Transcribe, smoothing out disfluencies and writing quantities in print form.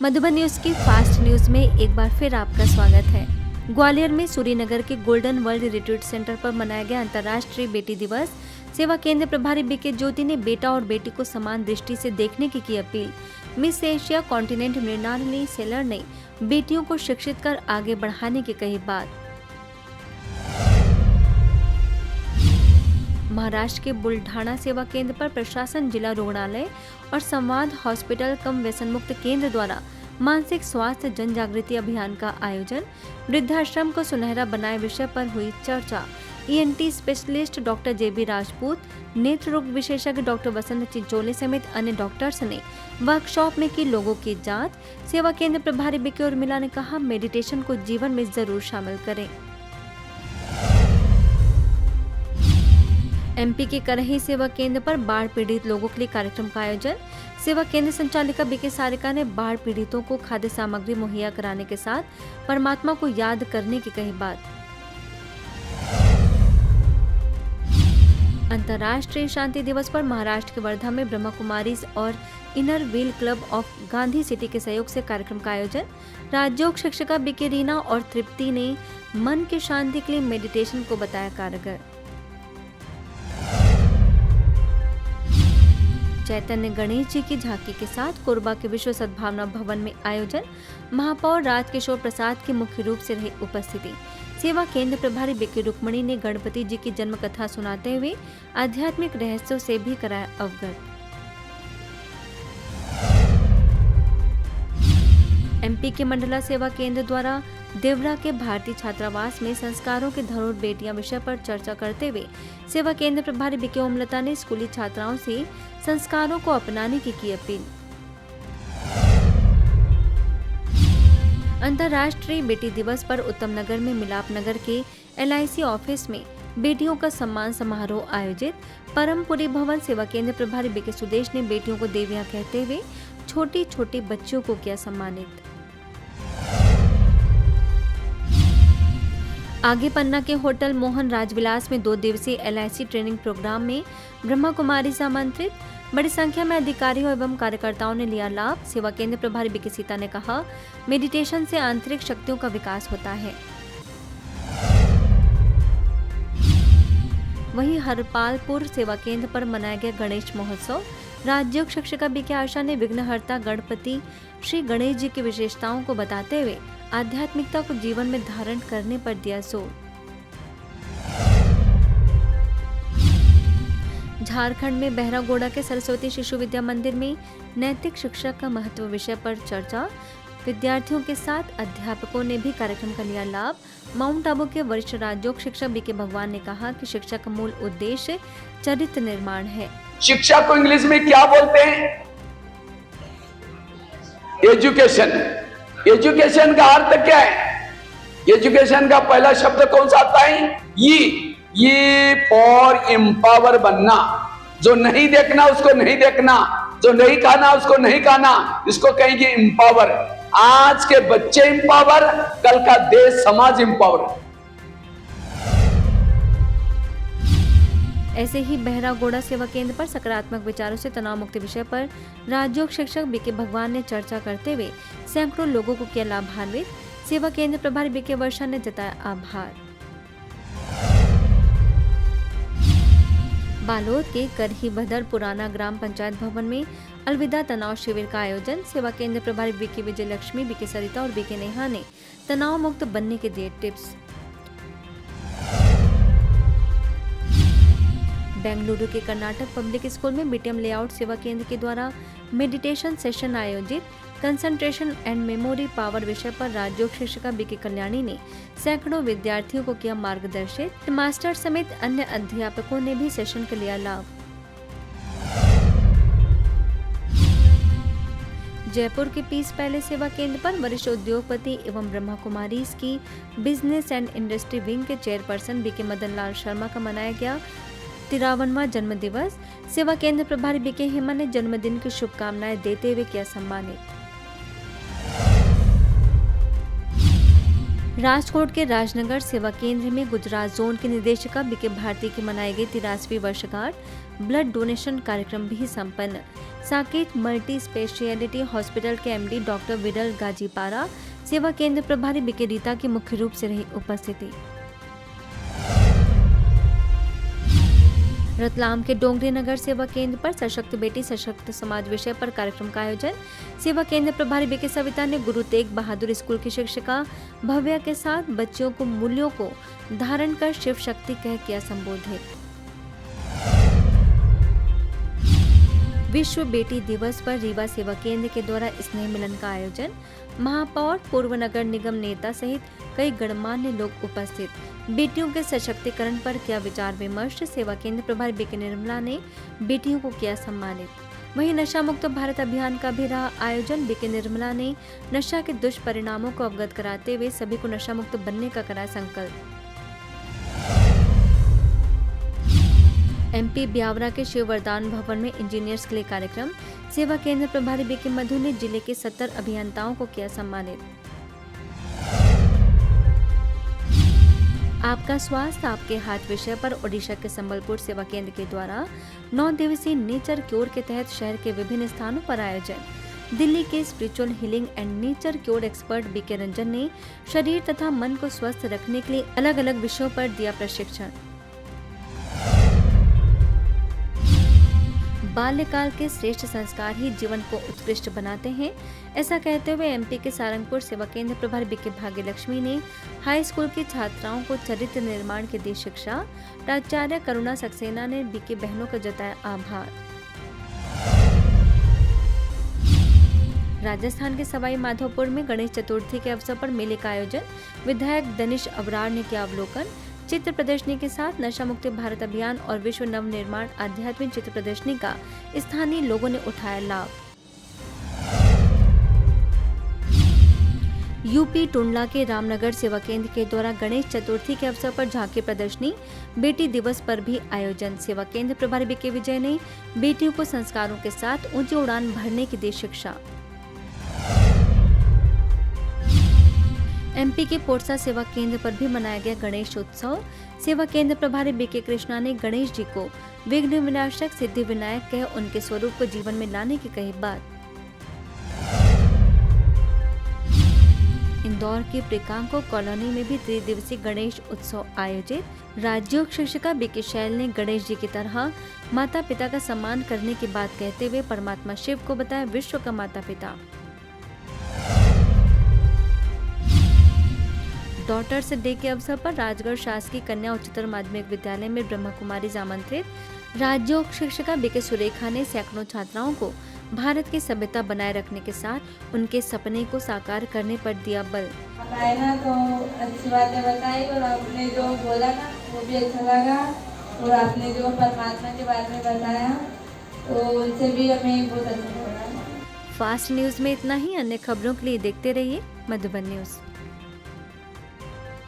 Madhuban news की fast news में एक बार फिर आपका स्वागत है। ग्वालियर में सूरीनगर के गोल्डन वर्ल्ड रिट्रीट सेंटर पर मनाया गया अंतर्राष्ट्रीय बेटी दिवस। सेवा केंद्र प्रभारी बीके ज्योति ने बेटा और बेटी को समान दृष्टि से देखने की appeal. Miss Asia continent Mrinalini seller ने बेटियों को शिक्षित कर आगे बढ़ाने की कही बात। महाराष्ट्र के बुल्ढाना सेवा केंद्र पर प्रशासन, जिला रुग्णालय और संवाद हॉस्पिटल कम व्यसन मुक्त केंद्र द्वारा मानसिक स्वास्थ्य जन जागृति अभियान का आयोजन। वृद्धाश्रम को सुनहरा बनाए विषय पर हुई चर्चा। ईएनटी स्पेशलिस्ट डॉक्टर जेबी राजपूत, नेत्र रोग विशेषज्ञ डॉक्टर वसंत चिंचोले समेत अन्य डॉक्टर्स ने वर्कशॉप में की लोगों की जांच। सेवा केंद्र प्रभारी बीके उर्मिला ने कहा, मेडिटेशन को जीवन में जरूर शामिल करें। एमपी के करही सेवा केंद्र पर बाढ़ पीड़ित लोगों के लिए कार्यक्रम का आयोजन। सेवा केंद्र संचालिका बीके सारिका ने बाढ़ पीड़ितों को खाद्य सामग्री मुहैया कराने के साथ परमात्मा को याद करने की कही बात। अंतर्राष्ट्रीय शांति दिवस पर महाराष्ट्र के वर्धा में ब्रह्मा कुमारीज और inner wheel club of Gandhi city के सहयोग से कार्यक्रम का आयोजन। राजयोग शिक्षिका बीके रीना और तृप्ति ने मन की शांति के लिए मेडिटेशन को बताया कारगर। चैतन्य गणेश जी की झांकी के साथ कोरबा के विश्व सद्भावना भवन में आयोजन। महापौर राजकिशोर प्रसाद की मुख्य रूप से रही उपस्थिति। सेवा केंद्र प्रभारी बीके रुक्मणी ने गणपति जी की जन्म कथा सुनाते हुए आध्यात्मिक रहस्यों से भी कराया अवगत। एमपी के मंडला सेवा केंद्र द्वारा देवरा के भारतीय छात्रावास में संस्कारों के धरोहर बेटियां विषय पर चर्चा करते हुए सेवा केंद्र प्रभारी बीके ओमलता ने स्कूली छात्राओं से संस्कारों को अपनाने की अपील। अंतर्राष्ट्रीय बेटी दिवस पर उत्तम नगर में मिलाप नगर के LIC ऑफिस में बेटियों का सम्मान समारोह आयोजित। परमपुरी भवन सेवा केंद्र प्रभारी बीके सुदेश ने बेटियों को देवियां कहते हुए छोटी छोटी बच्चियों को किया सम्मानित। आगे पन्ना के होटल मोहन राजविलास में 2 दिवसीय LIC ट्रेनिंग प्रोग्राम में ब्रह्मा कुमारी से आमंत्रित बड़ी संख्या में अधिकारियों एवं कार्यकर्ताओं ने लिया लाभ। सेवा केंद्र प्रभारी बीके सीता ने कहा, मेडिटेशन से आंतरिक शक्तियों का विकास होता है। वहीं हरपालपुर सेवा केंद्र पर मनाया गया गणेश महोत्सव। राजयोग शिक्षिका बीके आशा ने विघ्नहर्ता गणपति श्री गणेश जी की विशेषताओं को बताते हुए आध्यात्मिकता को जीवन में धारण करने पर दिया जोर। झारखंड में बहरागोड़ा के सरस्वती शिशु विद्या मंदिर में नैतिक शिक्षा का महत्व विषय पर चर्चा। विद्यार्थियों के साथ अध्यापकों ने भी कार्यक्रम का लिया लाभ। माउंट आबू के वरिष्ठ राजयोग शिक्षक बीके भगवान ने कहा कि शिक्षा का मूल उद्देश्य चरित्र निर्माण है। शिक्षा को इंग्लिश में क्या बोलते हैं? एजुकेशन। एजुकेशन का अर्थ क्या है? एजुकेशन का पहला शब्द कौन सा आता है? ये फॉर एम्पावर बनना। जो नहीं देखना उसको नहीं देखना, जो नहीं खाना उसको नहीं खाना, इसको कहेंगे एम्पावर। आज के बच्चे एम्पावर, कल का देश समाज एम्पावर। ऐसे ही बहरागोड़ा सेवा केंद्र पर सकारात्मक विचारों से तनाव मुक्ति विषय पर राजयोग शिक्षक बीके भगवान ने चर्चा करते हुए सैकड़ों लोगों को किया लाभान्वित। सेवा केंद्र प्रभारी बीके वर्षा ने जताया आभार। बालोद के करही बदर पुराना ग्राम पंचायत भवन में अलविदा तनाव शिविर का आयोजन। सेवा केंद्र प्रभारी बीके विजय लक्ष्मी, बीके सरिता और बीके नेहा ने तनाव मुक्त बनने के दिए टिप्स। बेंगलुरु के कर्नाटक पब्लिक स्कूल में बीटीएम लेआउट सेवा केंद्र के द्वारा मेडिटेशन सेशन आयोजित। कंसंट्रेशन एंड मेमोरी पावर विषय पर राजयोग शिक्षिका बीके कल्याणी ने सैकड़ों विद्यार्थियों को किया मार्गदर्शित। मास्टर समेत अन्य अध्यापकों ने भी सेशन का लिया लाभ। जयपुर के पीस पैलेस सेवा केंद्र पर वरिष्ठ उद्योगपति एवं ब्रह्मा कुमारीज की बिजनेस एंड इंडस्ट्री विंग के चेयरपर्सन बीके मदन लाल शर्मा का मनाया गया 53वां जन्म दिवस। सेवा केंद्र प्रभारी बीके हेमा ने जन्मदिन की शुभकामनाएं देते हुए किया सम्मानित। राजकोट के राजनगर सेवा केंद्र में गुजरात जोन की निदेशिका बीके भारती की मनाई गई 83वीं वर्षगांठ ब्लड डोनेशन कार्यक्रम भी संपन्न। साकेत मल्टी स्पेशलिटी हॉस्पिटल के एमडी डॉक्टर विरल गाजीपारा, सेवा केंद्र प्रभारी बीके रीता की मुख्य रूप से रही उपस्थिति। रतलाम के डोंगरी नगर सेवा केंद्र पर सशक्त बेटी सशक्त समाज विषय पर कार्यक्रम का आयोजन। सेवा केंद्र प्रभारी बीके सविता ने गुरु तेग बहादुर स्कूल की शिक्षिका भव्या के साथ बच्चियों को मूल्यों को धारण कर शिव शक्ति कह किया संबोधित। विश्व बेटी दिवस पर रीवा सेवा केंद्र के द्वारा स्नेह मिलन का आयोजन। महापौर, पूर्व नगर निगम नेता सहित कई गणमान्य लोग उपस्थित। बेटियों के सशक्तिकरण पर किया विचार विमर्श। सेवा केंद्र प्रभारी बीके निर्मला ने बेटियों को किया सम्मानित। वहीं नशा मुक्त भारत अभियान का भी रहा आयोजन। बीके निर्मला ने नशा के दुष्परिणामों को अवगत कराते हुए सभी को नशा मुक्त बनने का करा संकल्प। एमपी ब्यावरा के शिव वरदान भवन में इंजीनियर्स के लिए कार्यक्रम। सेवा केंद्र प्रभारी बीके मधु ने जिले के 70 अभियंताओं को किया सम्मानित। आपका स्वास्थ्य आपके हाथ विषय पर ओडिशा के संबलपुर सेवा केंद्र के द्वारा 9 दिवसीय नेचर क्योर के तहत शहर के विभिन्न स्थानों पर आयोजन। दिल्ली के spiritual healing and nature cure expert BK Ranjan ने शरीर तथा मन को स्वस्थ रखने के लिए अलग अलग विषयों पर दिया प्रशिक्षण। बाल्यकाल के श्रेष्ठ संस्कार ही जीवन को उत्कृष्ट बनाते हैं, ऐसा कहते हुए एमपी के सारंगपुर सेवा केंद्र प्रभारी बीके भाग्यलक्ष्मी ने हाई स्कूल की छात्राओं को चरित्र निर्माण की दी शिक्षा। प्राचार्य करुणा सक्सेना ने बीके बहनों का जताया आभार। राजस्थान के सवाई माधोपुर में गणेश चतुर्थी के अवसर पर मेले का आयोजन। विधायक दनिश अबरार ने किया अवलोकन। चित्र प्रदर्शनी के साथ नशा मुक्त भारत अभियान और विश्व नव निर्माण आध्यात्मिक चित्र प्रदर्शनी का स्थानीय लोगों ने उठाया लाभ। यूपी टुंडला के रामनगर सेवा केंद्र के द्वारा गणेश चतुर्थी के अवसर पर झांकी प्रदर्शनी, बेटी दिवस पर भी आयोजन। सेवा केंद्र प्रभारी बीके विजय ने बेटियों को संस्कारों के साथ ऊंची उड़ान भरने की दी शिक्षा। एमपी के पोरसा सेवा केंद्र पर भी मनाया गया गणेश उत्सव। सेवा केंद्र प्रभारी बीके कृष्णा ने गणेश जी को विघ्न विनाशक सिद्धि विनायक कह उनके स्वरूप को जीवन में लाने की कही बात। इंदौर की प्रिकांको कॉलोनी में भी 3 दिवसीय गणेश उत्सव आयोजित। राज्योग शिक्षिका बीके शैल ने गणेश जी की तरह माता पिता का सम्मान करने की बात कहते हुए परमात्मा शिव को बताया विश्व का माता पिता। डॉटर्स डे के अवसर पर राजगढ़ शासकीय कन्या उच्चतर माध्यमिक विद्यालय में ब्रह्मा कुमारी आमंत्रित। राज्योग शिक्षिका बीके सुरेखा ने सैकड़ों छात्राओं को भारत की सभ्यता बनाए रखने के साथ उनके सपने को साकार करने पर दिया बल। ना तो अच्छी बातें बताई और आपने जो बोला ना वो भी अच्छा लगा और आपने जो परमात्मा के बारे में बताया तो उनसे भी हमें बहुत अच्छा लगा। फास्ट न्यूज में इतना ही। अन्य खबरों के लिए देखते रहिए मधुबन न्यूज।